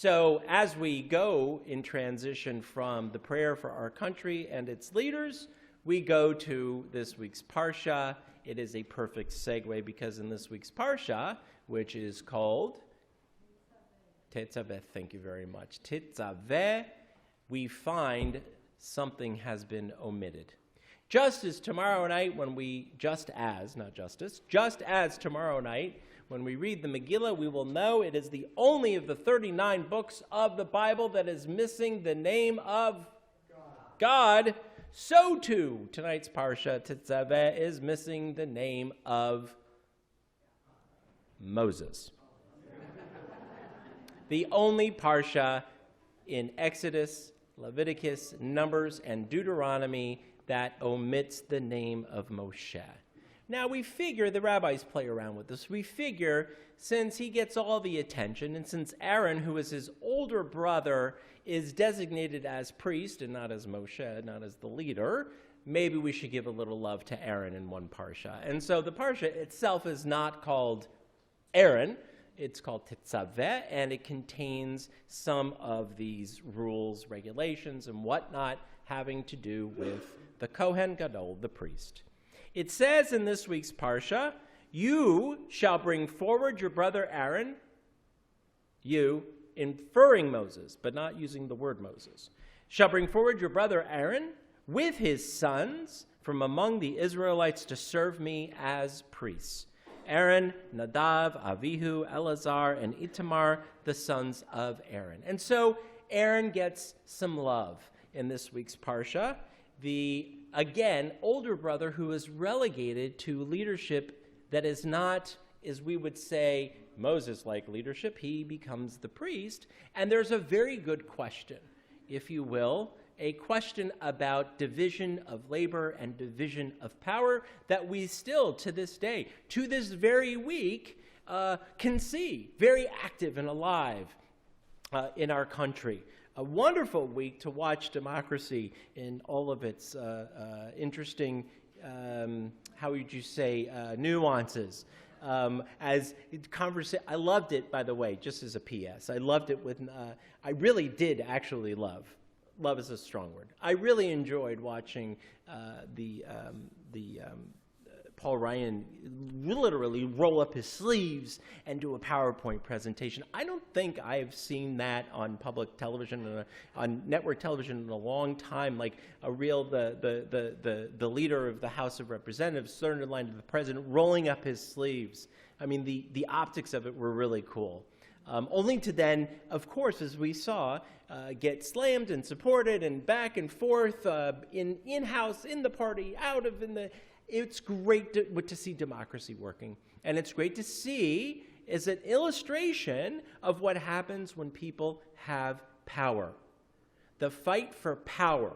So as we go in transition from the prayer for our country and its leaders, we go to this week's Parsha. It is a perfect segue because in this week's Parsha, which is called Tetzaveh, thank you very much. Tetzaveh, we find something has been omitted. Just as tomorrow night just as tomorrow night, when we read the Megillah, we will know it is the only of the 39 books of the Bible that is missing the name of God. So too, tonight's Parsha, Tetzaveh, is missing the name of Moses. The only Parsha in Exodus, Leviticus, Numbers, and Deuteronomy that omits the name of Moshe. Now we figure, the rabbis play around with this, we figure since he gets all the attention and since Aaron, who is his older brother, is designated as priest and not as Moshe, not as the leader, maybe we should give a little love to Aaron in one Parsha. And so the Parsha itself is not called Aaron, it's called Tetzaveh, and it contains some of these rules, regulations, and whatnot having to do with the Kohen Gadol, the priest. It says in this week's Parsha, you shall bring forward your brother Aaron, you, inferring Moses, but not using the word Moses, shall bring forward your brother Aaron with his sons from among the Israelites to serve me as priests. Aaron, Nadav, Avihu, Eleazar, and Itamar, the sons of Aaron. And so Aaron gets some love in this week's Parsha. The, again, older brother who is relegated to leadership that is not, as we would say, Moses-like leadership. He becomes the priest. And there's a very good question, if you will, a question about division of labor and division of power that we still, to this day, to this very week, can see very active and alive in our country. A wonderful week to watch democracy in all of its interesting, how would you say, nuances. I loved it, by the way, just as a PS. I loved it with, I really did actually love is a strong word. I really enjoyed watching Paul Ryan literally roll up his sleeves and do a PowerPoint presentation. I don't think I've seen that on public television, on network television in a long time, like a real, the leader of the House of Representatives, third in line to the president, rolling up his sleeves. I mean, the optics of it were really cool. Only to then, of course, as we saw, get slammed and supported and back and forth in-house, in the party, out of in the... It's great to see democracy working. And it's great to see as an illustration of what happens when people have power. The fight for power,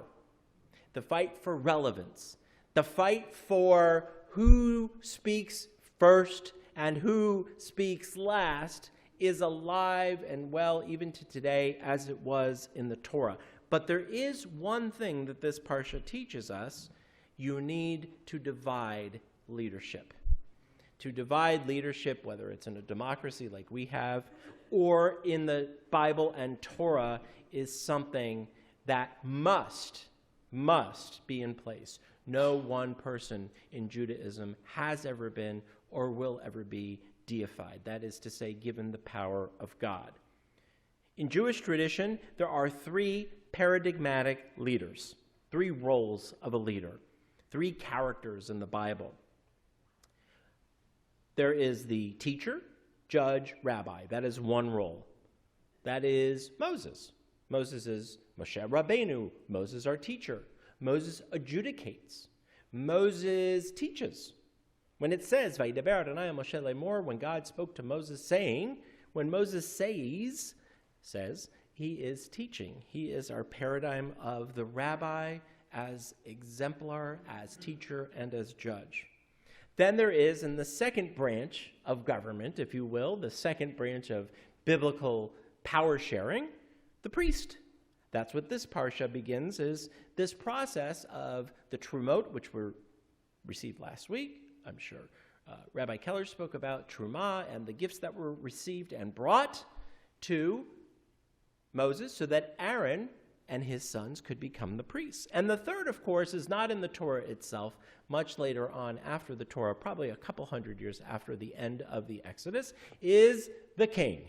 the fight for relevance, the fight for who speaks first and who speaks last is alive and well even to today as it was in the Torah. But there is one thing that this Parsha teaches us. You need to divide leadership. To divide leadership, whether it's in a democracy like we have, or in the Bible and Torah, is something that must be in place. No one person in Judaism has ever been or will ever be deified. That is to say, given the power of God. In Jewish tradition, there are three paradigmatic leaders, three roles of a leader, three characters in the Bible. There is the teacher, judge, rabbi. That is one role. That is Moses. Moses is Moshe Rabbeinu. Moses, our teacher. Moses adjudicates. Moses teaches. When it says, Vayidaber Adonai Moshe Lemor, when God spoke to Moses saying, when Moses says, he is teaching. He is our paradigm of the rabbi as exemplar, as teacher, and as judge. Then there is, in the second branch of government, if you will, the second branch of biblical power sharing, the priest. That's what this parsha begins, is this process of the Trumot, which were received last week. I'm sure Rabbi Keller spoke about Trumah and the gifts that were received and brought to Moses so that Aaron and his sons could become the priests. And the third, of course, is not in the Torah itself. Much later on after the Torah, probably a couple hundred years after the end of the Exodus, is the king.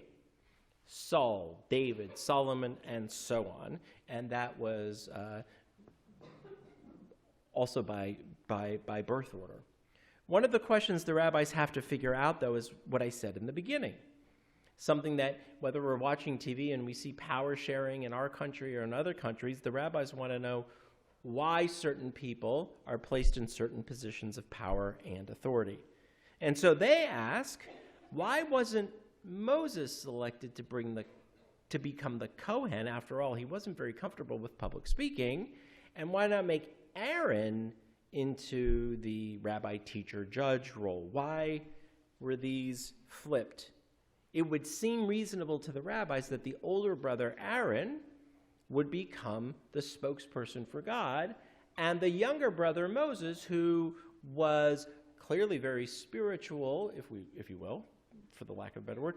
Saul, David, Solomon, and so on. And that was also by birth order. One of the questions the rabbis have to figure out, though, is what I said in the beginning. Something that, whether we're watching TV and we see power sharing in our country or in other countries, the rabbis want to know why certain people are placed in certain positions of power and authority. And so they ask, why wasn't Moses selected to become the Kohen? After all, he wasn't very comfortable with public speaking. And why not make Aaron into the rabbi, teacher, judge role? Why were these flipped? It would seem reasonable to the rabbis that the older brother, Aaron, would become the spokesperson for God, and the younger brother, Moses, who was clearly very spiritual, if you will, for the lack of a better word,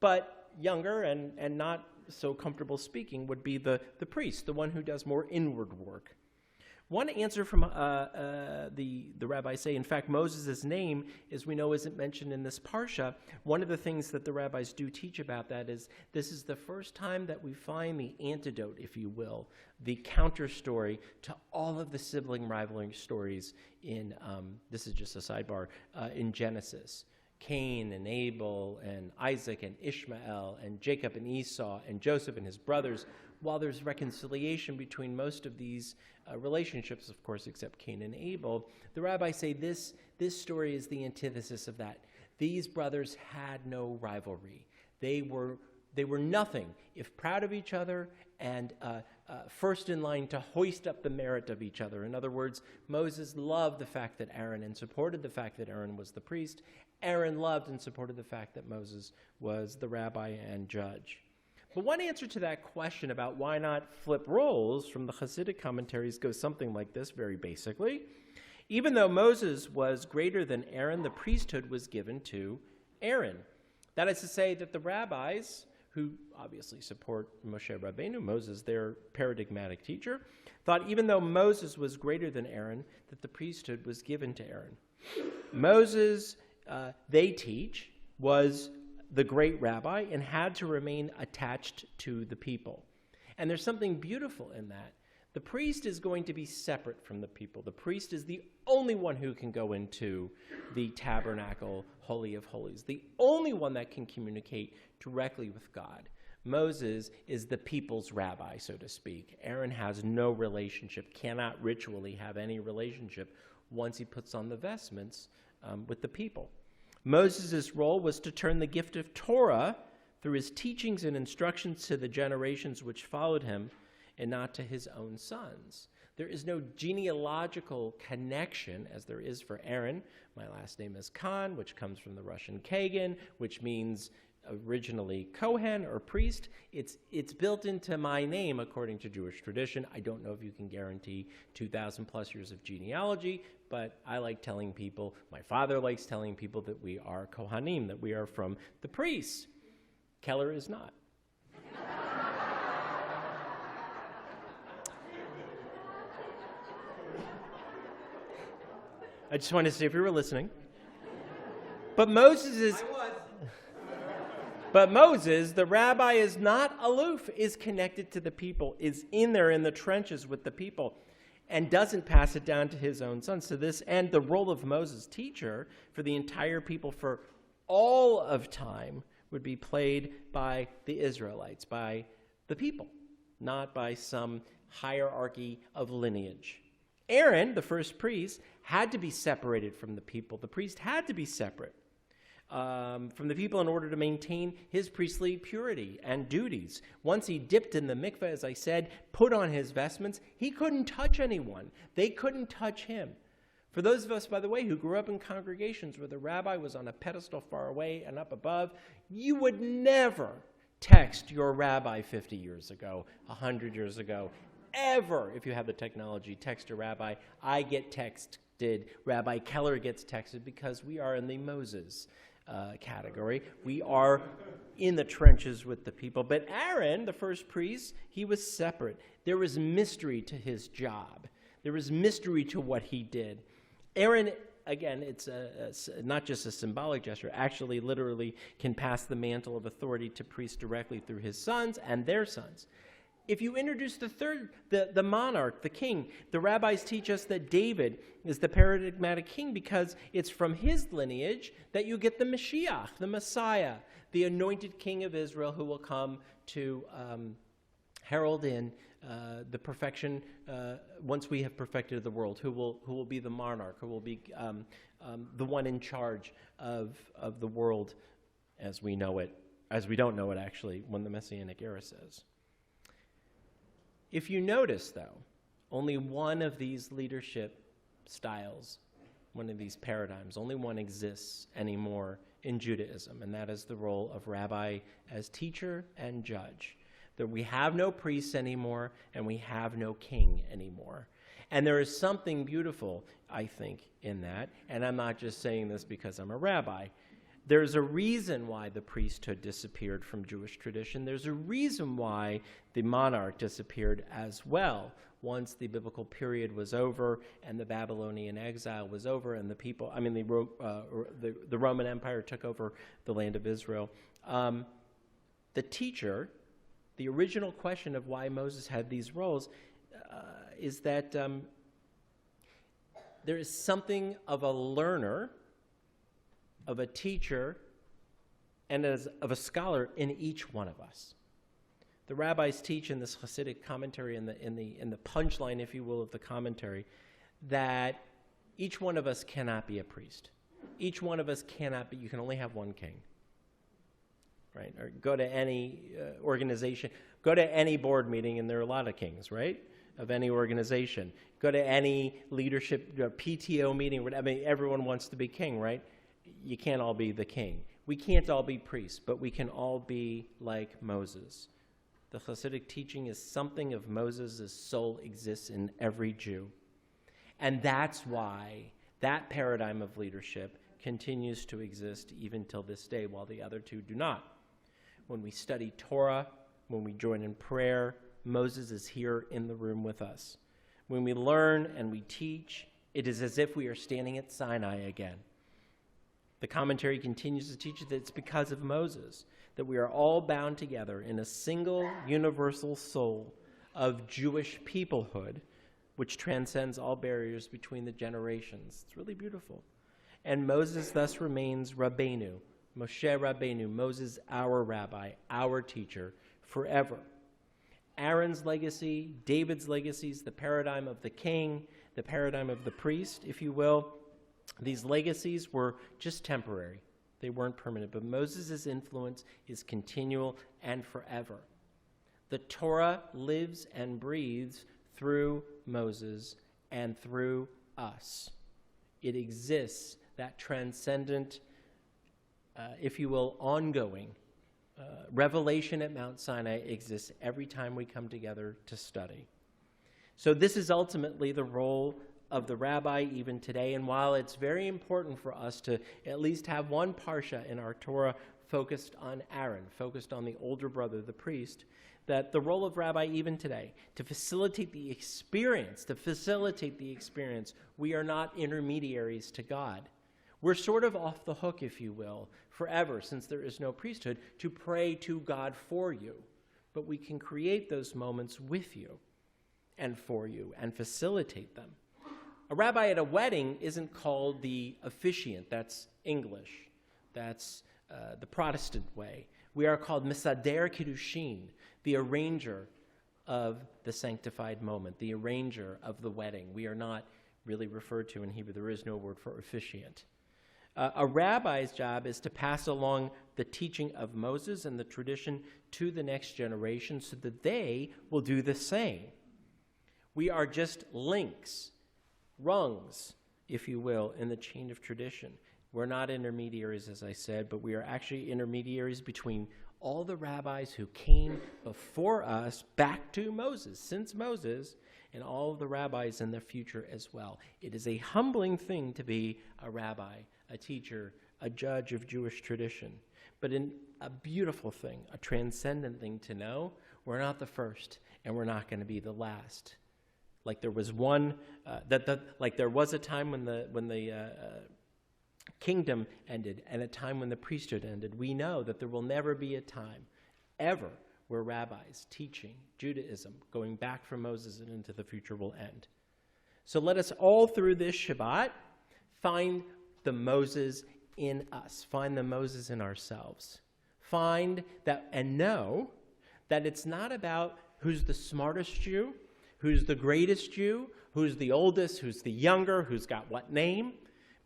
but younger and not so comfortable speaking, would be the priest, the one who does more inward work. One answer from the rabbis say, in fact, Moses' name, as we know, isn't mentioned in this parsha. One of the things that the rabbis do teach about that is this is the first time that we find the antidote, if you will, the counter story to all of the sibling rivaling stories in, this is just a sidebar, in Genesis. Cain and Abel and Isaac and Ishmael and Jacob and Esau and Joseph and his brothers. While there's reconciliation between most of these relationships, of course, except Cain and Abel, the rabbis say this story is the antithesis of that. These brothers had no rivalry. They were nothing if proud of each other and first in line to hoist up the merit of each other. In other words, Moses loved the fact that Aaron and supported the fact that Aaron was the priest. Aaron loved and supported the fact that Moses was the rabbi and judge. But one answer to that question about why not flip roles from the Hasidic commentaries goes something like this, very basically. Even though Moses was greater than Aaron, the priesthood was given to Aaron. That is to say that the rabbis, who obviously support Moshe Rabbeinu, Moses, their paradigmatic teacher, thought even though Moses was greater than Aaron, that the priesthood was given to Aaron. Moses, they teach, was the great rabbi and had to remain attached to the people. And there's something beautiful in that. The priest is going to be separate from the people. The priest is the only one who can go into the tabernacle, Holy of Holies, the only one that can communicate directly with God. Moses is the people's rabbi, so to speak. Aaron has no relationship, cannot ritually have any relationship once he puts on the vestments with the people. Moses' role was to turn the gift of Torah through his teachings and instructions to the generations which followed him and not to his own sons. There is no genealogical connection, as there is for Aaron. My last name is Khan, which comes from the Russian Kagan, which means originally Kohen or priest. It's built into my name according to Jewish tradition. I don't know if you can guarantee 2,000 plus years of genealogy, but I like telling people, my father likes telling people that we are Kohanim, that we are from the priests. Keller is not. I just wanted to see if you were listening. But Moses, the rabbi, is not aloof, is connected to the people, is in there in the trenches with the people, and doesn't pass it down to his own sons. To this end, the role of Moses, teacher, for the entire people for all of time would be played by the Israelites, by the people, not by some hierarchy of lineage. Aaron, the first priest, had to be separated from the people. The priest had to be separate from the people in order to maintain his priestly purity and duties. Once he dipped in the mikveh, as I said, put on his vestments, he couldn't touch anyone. They couldn't touch him. For those of us, by the way, who grew up in congregations where the rabbi was on a pedestal far away and up above, you would never text your rabbi 50 years ago, 100 years ago, ever, if you have the technology, text a rabbi. I get texted, Rabbi Keller gets texted, because we are in the Moses category. We are in the trenches with the people. But Aaron, the first priest, he was separate. There was mystery to his job. There was mystery to what he did. Aaron, again, it's not just a symbolic gesture, actually literally can pass the mantle of authority to priests directly through his sons and their sons. If you introduce the monarch, the king, the rabbis teach us that David is the paradigmatic king because it's from his lineage that you get the Mashiach, the Messiah, the anointed king of Israel who will come to herald in the perfection, once we have perfected the world, who will be the monarch, who will be the one in charge of the world as we know it, as we don't know it actually, when the Messianic era says. If you notice, though, only one of these leadership styles, one of these paradigms, only one exists anymore in Judaism, and that is the role of rabbi as teacher and judge. That we have no priests anymore, and we have no king anymore. And there is something beautiful, I think, in that, and I'm not just saying this because I'm a rabbi. There's a reason why the priesthood disappeared from Jewish tradition. There's a reason why the monarch disappeared as well once the biblical period was over and the Babylonian exile was over and the Roman Empire took over the land of Israel. The teacher, the original question of why Moses had these roles is that there is something of a learner, of a teacher, and of a scholar in each one of us. The rabbis teach in this Hasidic commentary, in the punchline, if you will, of the commentary, that each one of us cannot be a priest. Each one of us cannot be. You can only have one king. Right? Or go to any organization, go to any board meeting, and there are a lot of kings, right? Of any organization. Go to any leadership PTO meeting. Everyone wants to be king, right? You can't all be the king. We can't all be priests, but we can all be like Moses. The Hasidic teaching is something of Moses' soul exists in every Jew. And that's why that paradigm of leadership continues to exist even till this day, while the other two do not. When we study Torah, when we join in prayer, Moses is here in the room with us. When we learn and we teach, it is as if we are standing at Sinai again. The commentary continues to teach that it's because of Moses that we are all bound together in a single universal soul of Jewish peoplehood, which transcends all barriers between the generations. It's really beautiful. And Moses thus remains Rabbeinu, Moshe Rabbeinu, Moses our rabbi, our teacher, forever. Aaron's legacy, David's legacies, the paradigm of the king, the paradigm of the priest, if you will, these legacies were just temporary. They weren't permanent, but Moses' influence is continual and forever. The Torah lives and breathes through Moses and through us. It exists, that transcendent, if you will, ongoing revelation at Mount Sinai exists every time we come together to study. So this is ultimately the role of the rabbi even today, and while it's very important for us to at least have one parsha in our Torah focused on Aaron, focused on the older brother, the priest, that the role of rabbi even today, to facilitate the experience, we are not intermediaries to God. We're sort of off the hook, if you will, forever, since there is no priesthood, to pray to God for you. But we can create those moments with you and for you and facilitate them. A rabbi at a wedding isn't called the officiant. That's English. That's the Protestant way. We are called Mesader Kiddushin, the arranger of the sanctified moment, the arranger of the wedding. We are not really referred to in Hebrew. There is no word for officiant. A rabbi's job is to pass along the teaching of Moses and the tradition to the next generation so that they will do the same. We are just links, rungs, if you will, in the chain of tradition. We're not intermediaries, as I said, but we are actually intermediaries between all the rabbis who came before us back to Moses, since Moses, and all of the rabbis in the future as well. It is a humbling thing to be a rabbi, a teacher, a judge of Jewish tradition. but in a beautiful thing, a transcendent thing to know, we're not the first, and we're not going to be the last. Like there was there was a time when the kingdom ended, and a time when the priesthood ended. We know that there will never be a time, ever, where rabbis teaching Judaism, going back from Moses and into the future, will end. So let us all through this Shabbat find the Moses in us, find the Moses in ourselves. Find that and know that it's not about who's the smartest Jew, who's the greatest Jew, who's the oldest, who's the younger, who's got what name,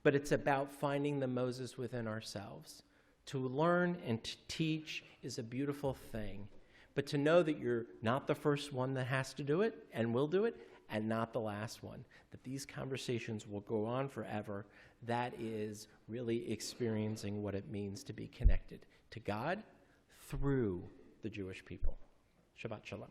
but it's about finding the Moses within ourselves. To learn and to teach is a beautiful thing, but to know that you're not the first one that has to do it and will do it, and not the last one, that these conversations will go on forever, that is really experiencing what it means to be connected to God through the Jewish people. Shabbat Shalom.